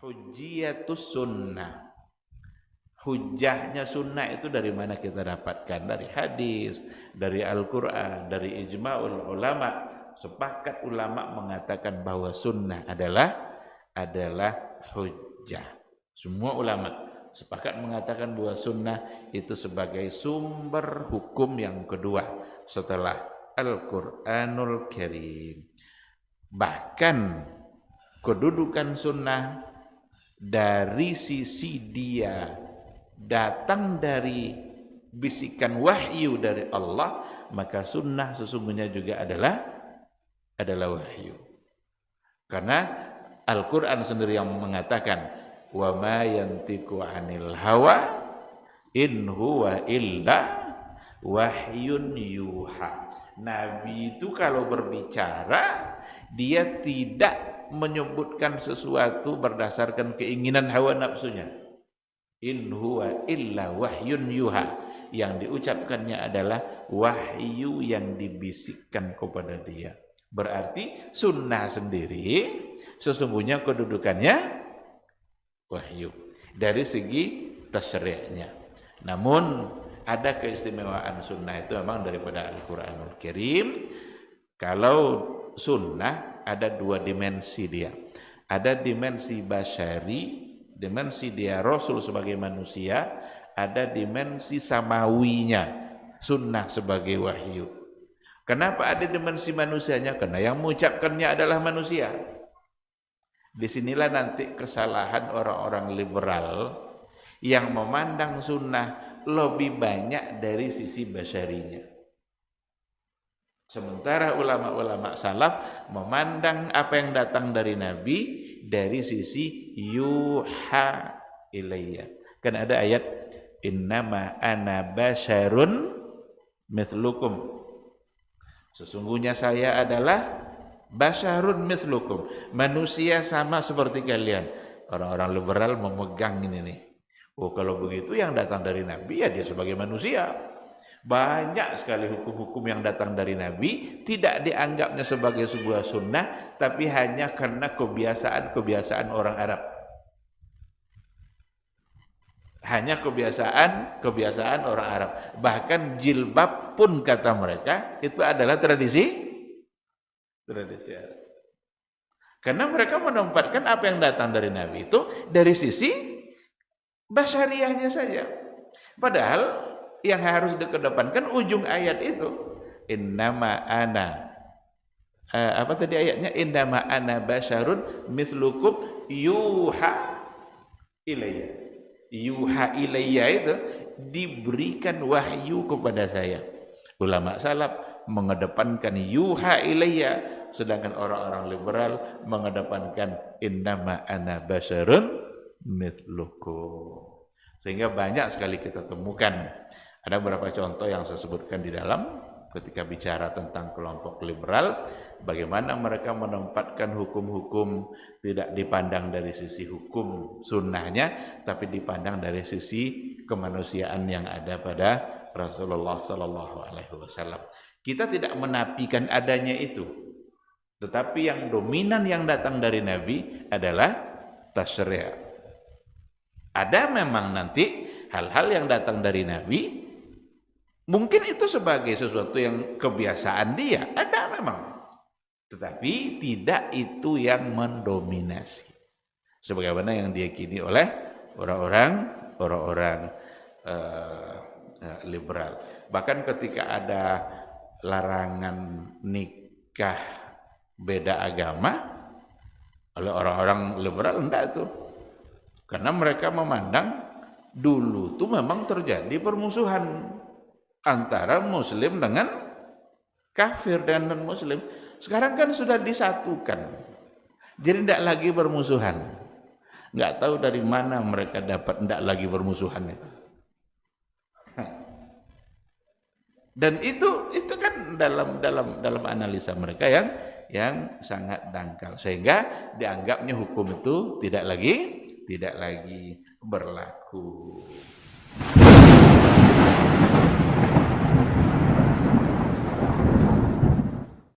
Hujjiyatus sunnah. Hujjahnya sunnah itu dari mana kita dapatkan? Dari hadis, dari Al-Quran, dari ijma'ul ulama. Sepakat ulama mengatakan bahwa sunnah adalah hujjah. Semua ulama sepakat mengatakan bahwa sunnah itu sebagai sumber hukum yang kedua setelah Al-Quranul Karim. Bahkan kedudukan sunnah dari sisi dia datang dari bisikan wahyu dari Allah, maka sunnah sesungguhnya juga adalah wahyu. Karena Al-Quran sendiri yang mengatakan, wa ma yantiqu 'anil hawa in huwa illa wahyun yuha. Nabi itu kalau berbicara, dia tidak menyebutkan sesuatu berdasarkan keinginan hawa nafsunya. In huwa illa wahyun yuha. Yang diucapkannya adalah wahyu yang dibisikkan kepada dia. Berarti sunnah sendiri sesungguhnya kedudukannya wahyu dari segi tasyri'nya. Namun ada keistimewaan sunnah itu memang daripada Al-Quranul Karim. Kalau sunnah ada dua dimensi dia. Ada dimensi basyari, dimensi dia Rasul sebagai manusia, ada dimensi samawinya, sunnah sebagai wahyu. Kenapa ada dimensi manusianya? Karena yang mengucapkannya adalah manusia. Disinilah nanti kesalahan orang-orang liberal yang memandang sunnah lebih banyak dari sisi basyarinya. Sementara ulama-ulama salaf memandang apa yang datang dari Nabi dari sisi yuha ilayya. Kan ada ayat innama ana basyarun mithlukum. Sesungguhnya saya adalah basyarun mithlukum, manusia sama seperti kalian. Orang-orang liberal memegang ini nih. Oh, kalau begitu yang datang dari Nabi ya dia sebagai manusia. Banyak sekali hukum-hukum yang datang dari Nabi tidak dianggapnya sebagai sebuah sunnah, tapi hanya karena kebiasaan orang Arab. Hanya kebiasaan orang Arab. Bahkan jilbab pun kata mereka itu adalah tradisi Arab. Karena mereka menempatkan apa yang datang dari Nabi itu dari sisi basyariahnya saja. Padahal yang harus dikedepankan ujung ayat itu. Innama ana apa tadi ayatnya? Innama ana basyarun mithlukum yuha ilayya. Yuha ilayya itu diberikan wahyu kepada saya. Ulama salaf mengedepankan yuha ilayya, sedangkan orang-orang liberal mengedepankan innama ana basyarun mithlukum. Sehingga banyak sekali kita temukan. Ada beberapa contoh yang saya sebutkan di dalam ketika bicara tentang kelompok liberal, bagaimana mereka menempatkan hukum-hukum tidak dipandang dari sisi hukum sunnahnya, tapi dipandang dari sisi kemanusiaan yang ada pada Rasulullah Sallallahu Alaihi Wasallam. Kita tidak menafikan adanya itu, tetapi yang dominan yang datang dari Nabi adalah tasyri'. Ada memang nanti hal-hal yang datang dari Nabi, mungkin itu sebagai sesuatu yang kebiasaan dia, ada memang. Tetapi tidak itu yang mendominasi. Sebagaimana yang diyakini oleh orang-orang liberal. Bahkan ketika ada larangan nikah beda agama oleh orang-orang liberal, enggak itu. Karena mereka memandang dulu itu memang terjadi permusuhan antara muslim dengan kafir dan non-muslim. Sekarang kan sudah disatukan. Jadi tidak lagi bermusuhan. Nggak tahu dari mana mereka dapat tidak lagi bermusuhan itu. Dan itu kan dalam analisa mereka yang sangat dangkal, sehingga dianggapnya hukum itu tidak lagi berlaku.